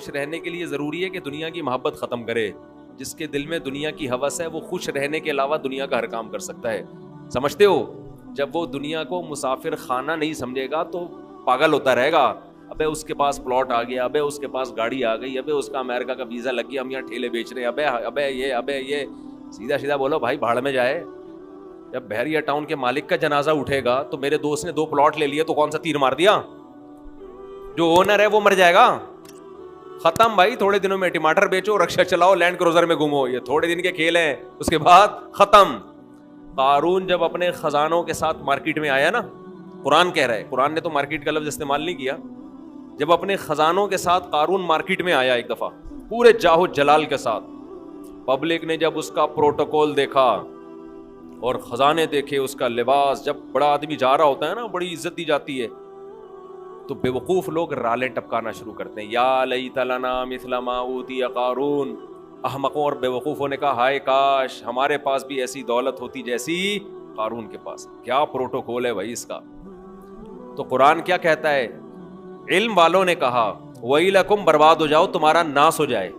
خوش رہنے کے لیے ضروری ہے کہ دنیا کی محبت ختم کرے. جس کے دل میں دنیا کی ہوس ہے وہ خوش رہنے کے علاوہ دنیا کا ہر کام کر سکتا ہے. سمجھتے ہو؟ جب وہ دنیا کو مسافر خانہ نہیں سمجھے گا تو پاگل ہوتا رہے گا. ابے اس کے پاس پلاٹ آ گیا, ابے اس کے پاس گاڑی آ گئی, ابے اس کا امریکہ کا ویزا لگ گیا, ہم یہاں ٹھیلے بیچ رہے ہیں, ابے یہ سیدھا سیدھا بولو بھائی بھاڑ میں جائے. جب بحریہ ٹاؤن کے مالک کا جنازہ اٹھے گا تو میرے دوست نے 2 پلاٹ لے لیے تو کون سا تیر مار دیا؟ جو اونر ہے وہ مر جائے گا. ختم بھائی. تھوڑے دنوں میں ٹماٹر بیچو, رکشا چلاؤ, لینڈ کروزر میں گھومو, یہ تھوڑے دن کے کھیل ہیں, اس کے بعد ختم. قارون جب اپنے خزانوں کے ساتھ مارکیٹ میں آیا نا, قرآن کہہ رہا ہے, قرآن نے تو مارکیٹ کا لفظ استعمال نہیں کیا, جب اپنے خزانوں کے ساتھ قارون مارکیٹ میں آیا ایک دفعہ پورے جاہو جلال کے ساتھ, پبلک نے جب اس کا پروٹوکول دیکھا اور خزانے دیکھے, اس کا لباس, جب بڑا آدمی جا رہا ہوتا ہے نا بڑی عزت دی جاتی ہے, تو بے وقوف لوگ رالیں ٹپکانا شروع کرتے ہیں, یا لیت لنا مثل ما اوتی قارون. احمقوں اور بے وقوفوں نے کہا ہائے کاش ہمارے پاس بھی ایسی دولت ہوتی جیسی قارون کے پاس. کیا پروٹوکول ہے بھائی اس کا. تو قرآن کیا کہتا ہے؟ علم والوں نے کہا ویلکم, برباد ہو جاؤ, تمہارا ناس ہو جائے.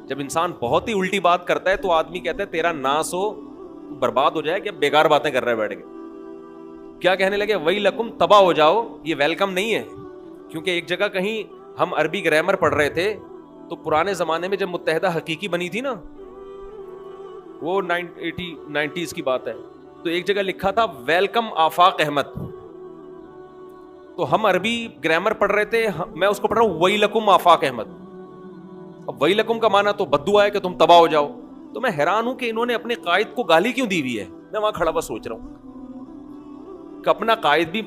جب انسان بہت ہی الٹی بات کرتا ہے تو آدمی کہتا ہے تیرا ناس ہو, برباد ہو جائے, کہ بیکار باتیں کر رہے بیٹھ کے. کیا کہنے لگے؟ ویلکم, تباہ ہو جاؤ. یہ ویلکم نہیں ہے, کیونکہ ایک جگہ کہیں ہم عربی گرامر پڑھ رہے تھے تو پرانے زمانے میں جب متحدہ حقیقی بنی تھی نا, وہ 90s کی بات ہے, تو ایک جگہ لکھا تھا ویلکم آفاق احمد. تو ہم عربی گرامر پڑھ رہے تھے, میں اس کو پڑھ رہا ہوں ویلکم آفاق احمد. اب ویلکم کا معنی تو بددعا ہے کہ تم تباہ ہو جاؤ. تو میں حیران ہوں کہ انہوں نے اپنے قائد کو گالی کیوں دی ہوئی ہے. میں وہاں کھڑا بس سوچ رہا ہوں کہ اپنا قائد بھی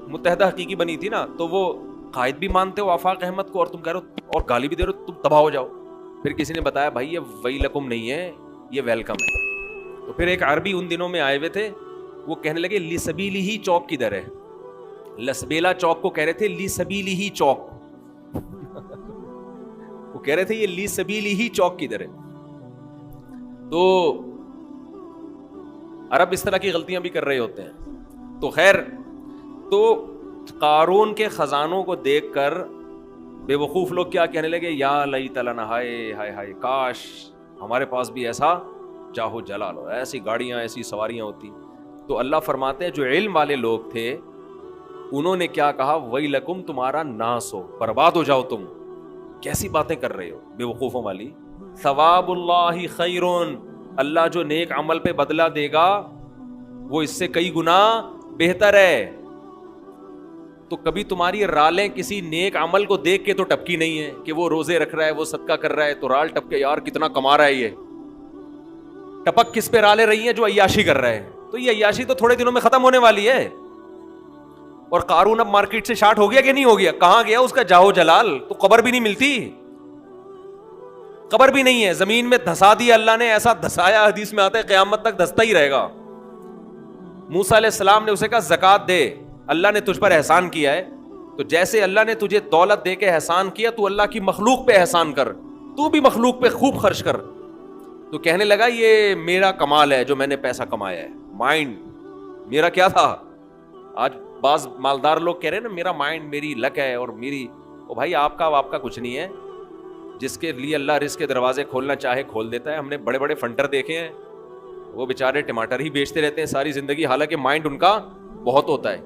متحدہ حقیقی بنی تھی نا, تو وہ قائد بھی مانتے ہو آفاق احمد کو, اور تم کہہ رہے ہو اور گالی بھی دے رہے ہو تم تباہ ہو جاؤ. پھر کسی نے بتایا بھائی یہ ویلکم نہیں ہے, یہ ویلکم ہے. تو پھر ایک عربی ان دنوں میں آئے ہوئے تھے, وہ کہنے لگے لی سبیلی ہی چوک کدھر ہے. لسبیلا چوک کو کہہ رہے تھے لی سبیلی ہی چوک. وہ کہہ رہے تھے یہ لی سبیلی ہی چوک کدھر ہے. تو عرب اس طرح کی غلطیاں بھی کر رہے ہوتے ہیں. تو خیر, تو قارون کے خزانوں کو دیکھ کر بے وقوف لوگ کیا کہنے لگے؟ یا لیت لنا, ہائے ہائے ہائے کاش ہمارے پاس بھی ایسا جاہو جلال ہو, ایسی گاڑیاں, ایسی سواریاں ہوتی. تو اللہ فرماتے ہیں جو علم والے لوگ تھے انہوں نے کیا کہا؟ ویلکم, تمہارا ناس ہو, برباد ہو جاؤ تم. کیسی باتیں کر رہے ہو بے وقوفوں والی. ثواب اللہ خیرون, اللہ جو نیک عمل پہ بدلہ دے گا وہ اس سے کئی گنا بہتر ہے. تو کبھی تمہاری رالیں کسی نیک عمل کو دیکھ کے تو ٹپکی نہیں ہے کہ وہ روزے رکھ رہا ہے, وہ صدقہ کر رہا ہے, تو رال ٹپکے یار کتنا کما رہا ہے. یہ ٹپک کس پہ رالیں رہی ہیں؟ جو عیاشی کر رہا ہے. تو یہ عیاشی تو تھوڑے دنوں میں ختم ہونے والی ہے. اور قارون اب مارکیٹ سے شارٹ ہو گیا کہ نہیں ہو گیا؟ کہاں گیا اس کا جاہو جلال؟ تو قبر بھی نہیں ملتی, قبر بھی نہیں ہے, زمین میں دھسا دیا اللہ نے, ایسا دھسایا حدیث میں آتا ہے قیامت تک دھستا ہی رہے گا. موسیٰ علیہ السلام نے اسے کہا زکات دے, اللہ نے تجھ پر احسان کیا ہے, تو جیسے اللہ نے تجھے دولت دے کے احسان کیا تو اللہ کی مخلوق پہ احسان کر, تو بھی مخلوق پہ خوب خرچ کر. تو کہنے لگا یہ میرا کمال ہے جو میں نے پیسہ کمایا ہے, مائنڈ میرا کیا تھا. آج بعض مالدار لوگ کہہ رہے ہیں نا میرا مائنڈ, میری لک ہے اور میری, او بھائی آپ کا کچھ نہیں ہے. جس کے لیے اللہ رزق کے دروازے کھولنا چاہے کھول دیتا ہے. ہم نے بڑے بڑے فنٹر دیکھے ہیں, وہ بیچارے ٹماٹر ہی بیچتے رہتے ہیں ساری زندگی, حالانکہ مائنڈ ان کا بہت ہوتا ہے.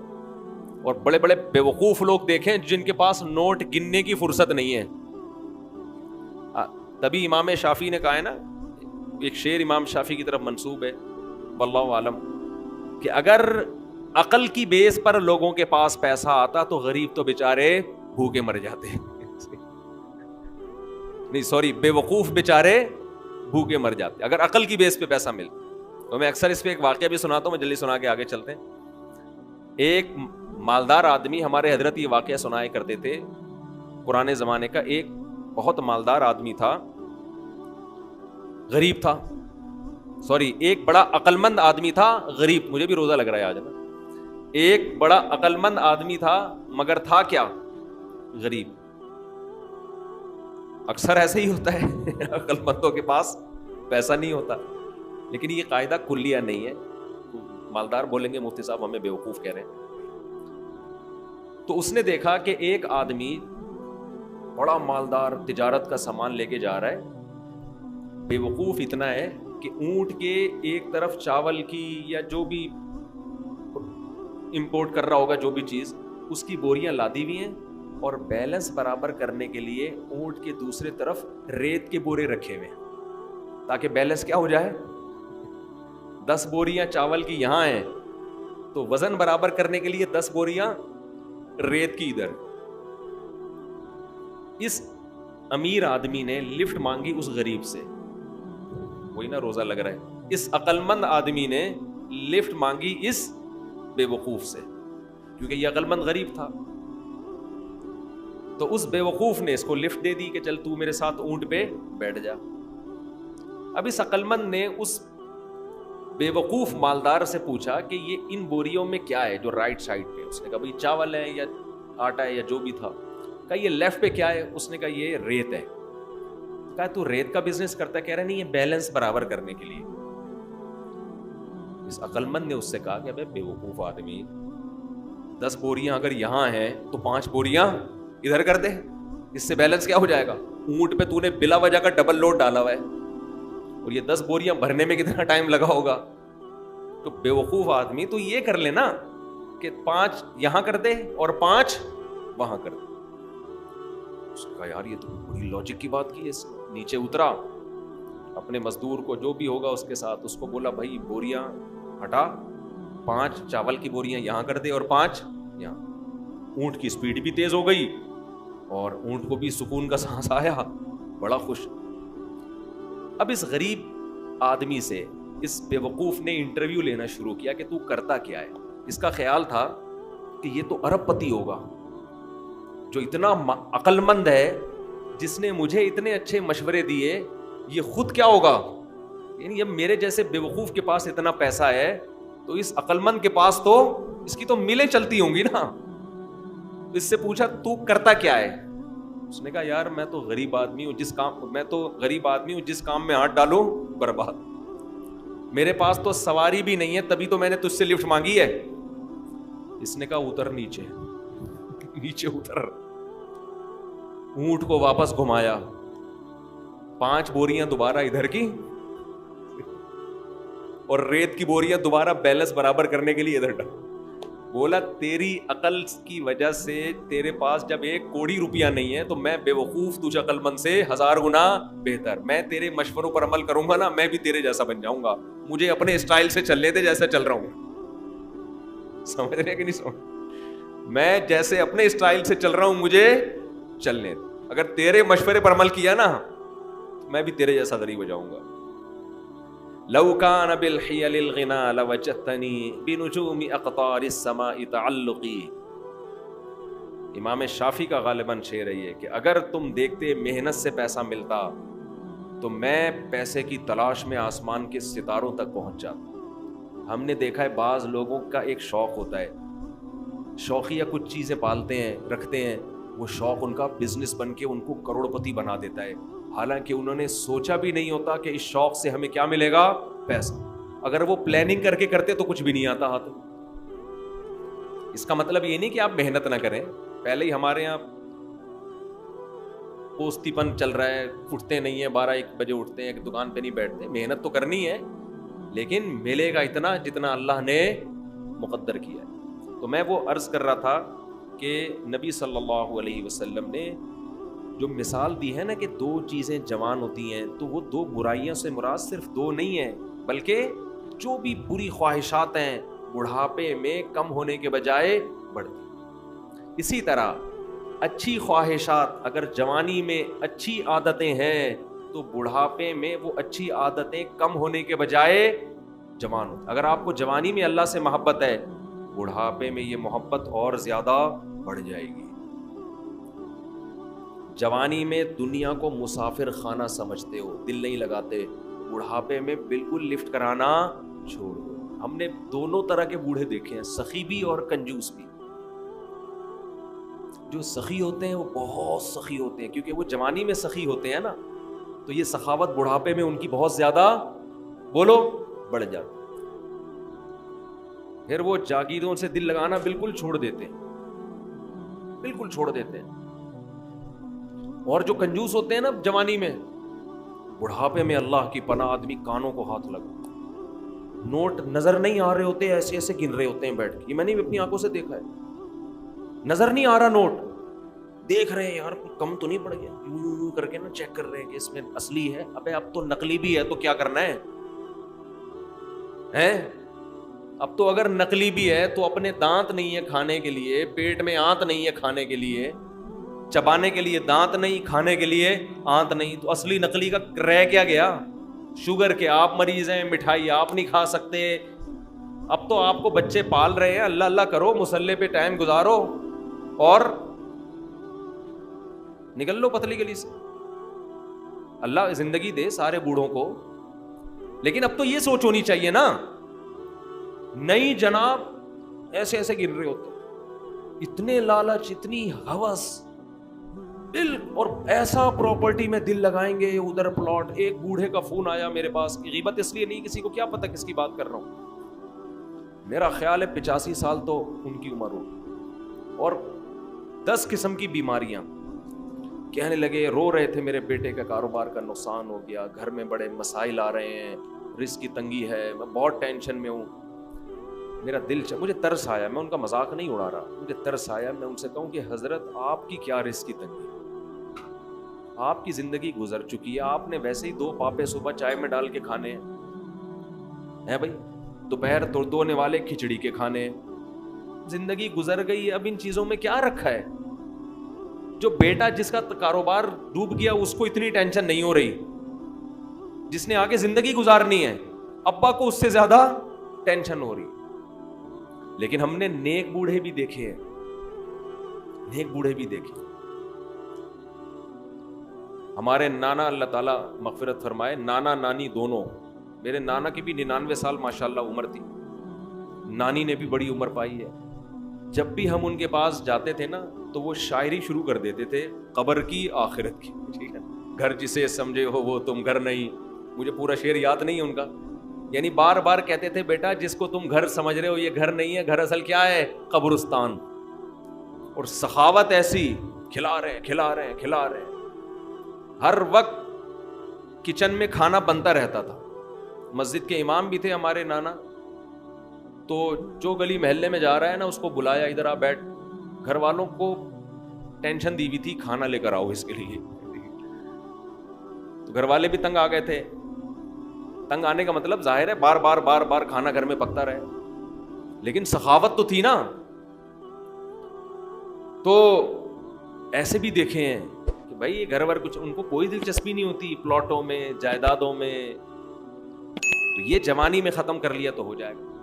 اور بڑے بڑے بے وقوف لوگ دیکھیں جن کے پاس نوٹ گننے کی فرصت نہیں ہے. تبھی امام شافعی نے کہا ہے نا, ایک شعر امام شافعی کی طرف منسوب ہے واللہ عالم, کہ اگر عقل کی بیس پر لوگوں کے پاس پیسہ آتا تو غریب تو بیچارے بھوکے مر جاتے. نہیں سوری, بے وقوف بیچارے بھوکے مر جاتے اگر عقل کی بیس پہ پیسہ مل. تو میں اکثر اس پہ ایک واقعہ بھی سناتا ہوں, میں جلدی سنا کے آگے چلتے ہیں. ایک مالدار آدمی, ہمارے حضرت یہ واقعہ سنایا کرتے تھے پرانے زمانے کا. ایک بہت مالدار آدمی تھا, غریب تھا, سوری ایک بڑا عقل مند آدمی تھا, غریب. مجھے بھی روزہ لگ رہا ہے آج نا. ایک بڑا عقل مند آدمی تھا مگر تھا کیا؟ غریب. اکثر ایسے ہی ہوتا ہے, عقل مندوں کے پاس پیسہ نہیں ہوتا. لیکن یہ قاعدہ کلیہ نہیں ہے. مالدار بولیں گے مفتی صاحب ہمیں بیوقوف کہہ رہے ہیں. تو اس نے دیکھا کہ ایک آدمی بڑا مالدار تجارت کا سامان لے کے جا رہا ہے. بے وقوف اتنا ہے کہ اونٹ کے ایک طرف چاول کی یا جو بھی امپورٹ کر رہا ہوگا جو بھی چیز, اس کی بوریاں لادی ہوئی ہیں, اور بیلنس برابر کرنے کے لیے اونٹ کے دوسرے طرف ریت کے بورے رکھے ہوئے ہیں تاکہ بیلنس کیا ہو جائے. 10 بوریاں چاول کی یہاں ہیں تو وزن برابر کرنے کے لیے 10 بوریاں ریت کی ادھر. اس امیر آدمی نے لفٹ مانگی اس غریب سے, وہی نا روزہ لگ رہا ہے. اس عقل مند آدمی نے لفٹ مانگی اس بے وقوف سے, کیونکہ یہ عقل مند غریب تھا. تو اس بے وقوف نے اس کو لفٹ دے دی کہ چل تو میرے ساتھ اونٹ پہ بیٹھ جا. اب اس عقل مند نے اس بے وقوف مالدار سے پوچھا کہ یہ ان بوریوں میں کیا ہے جو رائٹ سائڈ پہ. اس نے کہا بھائی چاول ہے یا آٹا ہے یا جو بھی تھا. کہا یہ لیفٹ پہ کیا ہے؟ اس نے کہا یہ ریت ہے. کہا تو ریت کا بزنس کرتا ہے؟ کہہ رہا نہیں, یہ بیلنس برابر کرنے کے لیے. اس عقل مند نے اس سے کہا کہ ابے بے وقوف آدمی, 10 بوریاں اگر یہاں ہیں تو 5 بوریاں ادھر کر دے, اس سے بیلنس کیا ہو جائے گا. اونٹ پہ تو نے بلا وجہ کا ڈبل لوڈ ڈالا ہوا ہے, اور یہ 10 بوریاں بھرنے میں کتنا ٹائم لگا ہوگا. تو بے وقوف آدمی تو یہ کر لے نا کہ 5 یہاں کر دے اور 5 وہاں کر دے. اس کا یار یہ تو بڑی لاجک کی بات کی ہے. نیچے اترا, اپنے مزدور کو جو بھی ہوگا اس کے ساتھ اس کو بولا بھائی بوریاں ہٹا, 5 چاول کی بوریاں یہاں کر دے اور 5 یہاں. اونٹ کی سپیڈ بھی تیز ہو گئی اور اونٹ کو بھی سکون کا سانس آیا, بڑا خوش. اب اس غریب آدمی سے اس بے وقوف نے انٹرویو لینا شروع کیا کہ تو کرتا کیا ہے. اس کا خیال تھا کہ یہ تو ارب پتی ہوگا جو اتنا عقل مند ہے, جس نے مجھے اتنے اچھے مشورے دیے. یہ خود کیا ہوگا, یعنی اب میرے جیسے بے وقوف کے پاس اتنا پیسہ ہے تو اس عقل مند کے پاس تو اس کی تو ملیں چلتی ہوں گی نا. اس سے پوچھا تو کرتا کیا ہے؟ اس نے کہا یار میں تو غریب آدمی ہوں, جس کام میں ہاتھ ڈالوں برباد. میرے پاس تو سواری بھی نہیں ہے, تبھی تو میں نے تجھ سے لفٹ مانگی ہے. اس نے کہا اتر نیچے. نیچے اتر, اونٹ کو واپس گھمایا, 5 بوریاں دوبارہ ادھر کی اور ریت کی بوریاں دوبارہ بیلنس برابر کرنے کے لیے ادھر ڈال. بولا تیری عقل کی وجہ سے تیرے پاس جب 1 کوڑی روپیہ نہیں ہے تو میں بے وقوف تجھ عقل مند سے 1000 گنا بہتر. میں تیرے مشوروں پر عمل کروں گا نا, میں بھی تیرے جیسا بن جاؤں گا. مجھے اپنے اسٹائل سے چلنے دے جیسا چل رہا ہوں. سمجھ رہے کہ نہیں سمجھ؟ میں جیسے اپنے اسٹائل سے چل رہا ہوں مجھے چلنے دے. اگر تیرے مشورے پر عمل کیا نا میں بھی تیرے جیسا غریب ہو جاؤں گا. لو کان بالحیل الغنا لوجدتنی بنجوم اقطار السماء تعلقی. امام شافعی کا غالباً شعر ہے کہ اگر تم دیکھتے محنت سے پیسہ ملتا تو میں پیسے کی تلاش میں آسمان کے ستاروں تک پہنچ جاتا. ہم نے دیکھا ہے بعض لوگوں کا ایک شوق ہوتا ہے, شوقیہ کچھ چیزیں پالتے ہیں رکھتے ہیں, وہ شوق ان کا بزنس بن کے ان کو کروڑ پتی بنا دیتا ہے, حالانکہ انہوں نے سوچا بھی نہیں ہوتا کہ اس شوق سے ہمیں کیا ملے گا, پیسہ. اگر وہ پلاننگ کر کے کرتے تو کچھ بھی نہیں آتا ہاتھ. اس کا مطلب یہ نہیں کہ آپ محنت نہ کریں. پہلے ہی ہمارے یہاں پوستی پن چل رہا ہے, اٹھتے نہیں ہیں, 12-1 بجے اٹھتے ہیں, دکان پہ نہیں بیٹھتے. محنت تو کرنی ہے لیکن ملے گا اتنا جتنا اللہ نے مقدر کیا ہے. تو میں وہ عرض کر رہا تھا کہ نبی صلی اللہ علیہ وسلم نے جو مثال دی ہے نا کہ 2 چیزیں جوان ہوتی ہیں تو وہ 2 برائیوں سے مراد صرف 2 نہیں ہیں, بلکہ جو بھی بری خواہشات ہیں بڑھاپے میں کم ہونے کے بجائے بڑھتی. اسی طرح اچھی خواہشات اگر جوانی میں اچھی عادتیں ہیں تو بڑھاپے میں وہ اچھی عادتیں کم ہونے کے بجائے جوان ہوتی. اگر آپ کو جوانی میں اللہ سے محبت ہے, بڑھاپے میں یہ محبت اور زیادہ بڑھ جائے گی. جوانی میں دنیا کو مسافر خانہ سمجھتے ہو, دل نہیں لگاتے, بڑھاپے میں بالکل لفٹ کرانا چھوڑ دو. ہم نے دونوں طرح کے بوڑھے دیکھے ہیں, سخی بھی اور کنجوس بھی. جو سخی ہوتے ہیں وہ بہت سخی ہوتے ہیں کیونکہ وہ جوانی میں سخی ہوتے ہیں نا, تو یہ سخاوت بڑھاپے میں ان کی بہت زیادہ بولو بڑھ جاتی. پھر وہ جاگیروں سے دل لگانا بالکل چھوڑ دیتے ہیں, بالکل چھوڑ دیتے ہیں. اور جو کنجوس ہوتے ہیں نا جوانی میں، بڑھاپے میں اللہ کی پناہ آدمی کانوں کو ہاتھ لگا، نوٹ نظر نہیں آ رہے ہوتے، ایسے ایسے گن رہے ہوتے ہیں بیٹھ کے. یہ میں نے اپنی آنکھوں سے دیکھا ہے. نظر نہیں آ رہا نوٹ، دیکھ رہے ہیں یار کم تو نہیں پڑ گیا، یوں کر کے نا چیک کر رہے ہیں کہ اس میں اصلی ہے. ابے اب تو نقلی بھی ہے تو کیا کرنا ہے؟ اب تو اگر نقلی بھی ہے تو اپنے دانت نہیں ہے کھانے کے لیے، پیٹ میں آنت نہیں ہے کھانے کے لیے، چبانے کے لیے دانت نہیں، کھانے کے لیے آنت نہیں، تو اصلی نقلی کا رہ کیا گیا؟ شوگر کے آپ مریض ہیں، مٹھائی آپ نہیں کھا سکتے. اب تو آپ کو بچے پال رہے ہیں، اللہ اللہ کرو، مصلے پہ ٹائم گزارو اور نکل لو پتلی گلی سے. اللہ زندگی دے سارے بوڑھوں کو، لیکن اب تو یہ سوچ ہونی چاہیے نا. نہیں جناب، ایسے ایسے گر رہے ہوتے، اتنے لالچ، اتنی ہوس، دل، اور ایسا پراپرٹی میں دل لگائیں گے، ادھر پلاٹ. ایک بوڑھے کا فون آیا میرے پاس، غیبت اس لیے نہیں، کسی کو کیا پتا کس کی بات کر رہا ہوں، میرا خیال ہے 85 سال تو ان کی عمر ہو، اور 10 قسم کی بیماریاں. کہنے لگے، رو رہے تھے، میرے بیٹے کا کاروبار کا نقصان ہو گیا، گھر میں بڑے مسائل آ رہے ہیں، رزق کی تنگی ہے، میں بہت ٹینشن میں ہوں. میرا دل مجھے ترس آیا، میں ان کا مذاق نہیں اڑا رہا، مجھے ترس آیا. میں ان سے کہوں کہ حضرت آپ کی کیا رزق کی تنگی ہے، آپ کی زندگی گزر چکی ہے، آپ نے ویسے ہی 2 پاپے صبح چائے میں ڈال کے کھانے ہیں بھائی، دوپہر دھونے والے کھچڑی کے کھانے، زندگی گزر گئی. اب ان چیزوں میں کیا رکھا ہے؟ جو بیٹا جس کا کاروبار ڈوب گیا اس کو اتنی ٹینشن نہیں ہو رہی، جس نے آگے زندگی گزارنی ہے ابا کو اس سے زیادہ ٹینشن ہو رہی. لیکن ہم نے نیک بوڑھے بھی دیکھے ہیں، نیک بوڑھے بھی دیکھے. ہمارے نانا، اللہ تعالیٰ مغفرت فرمائے، نانا نانی دونوں، میرے نانا کی بھی 99 سال ماشاءاللہ عمر تھی، نانی نے بھی بڑی عمر پائی ہے. جب بھی ہم ان کے پاس جاتے تھے نا تو وہ شاعری شروع کر دیتے تھے، قبر کی آخرت کی، ٹھیک ہے، گھر جسے سمجھے ہو وہ تم گھر نہیں. مجھے پورا شعر یاد نہیں ہے ان کا، یعنی بار بار کہتے تھے بیٹا جس کو تم گھر سمجھ رہے ہو یہ گھر نہیں ہے، گھر اصل کیا ہے؟ قبرستان. اور سخاوت ایسی، کھلا رہے کھلا رہے کھلا رہے، ہر وقت کچن میں کھانا بنتا رہتا تھا. مسجد کے امام بھی تھے ہمارے نانا، تو جو گلی محلے میں جا رہا ہے نا اس کو بلایا، ادھر آ بیٹھ. گھر والوں کو ٹینشن دی ہوئی تھی، کھانا لے کر آؤ اس کے لیے. تو گھر والے بھی تنگ آ گئے تھے. تنگ آنے کا مطلب ظاہر ہے بار بار بار بار کھانا گھر میں پکتا رہے، لیکن سخاوت تو تھی نا. تو ایسے بھی دیکھے ہیں کہ بھائی یہ گھر ور کچھ ان کو کوئی دلچسپی نہیں ہوتی پلاٹوں میں، جائیدادوں میں. تو یہ جوانی میں ختم کر لیا تو ہو جائے گا.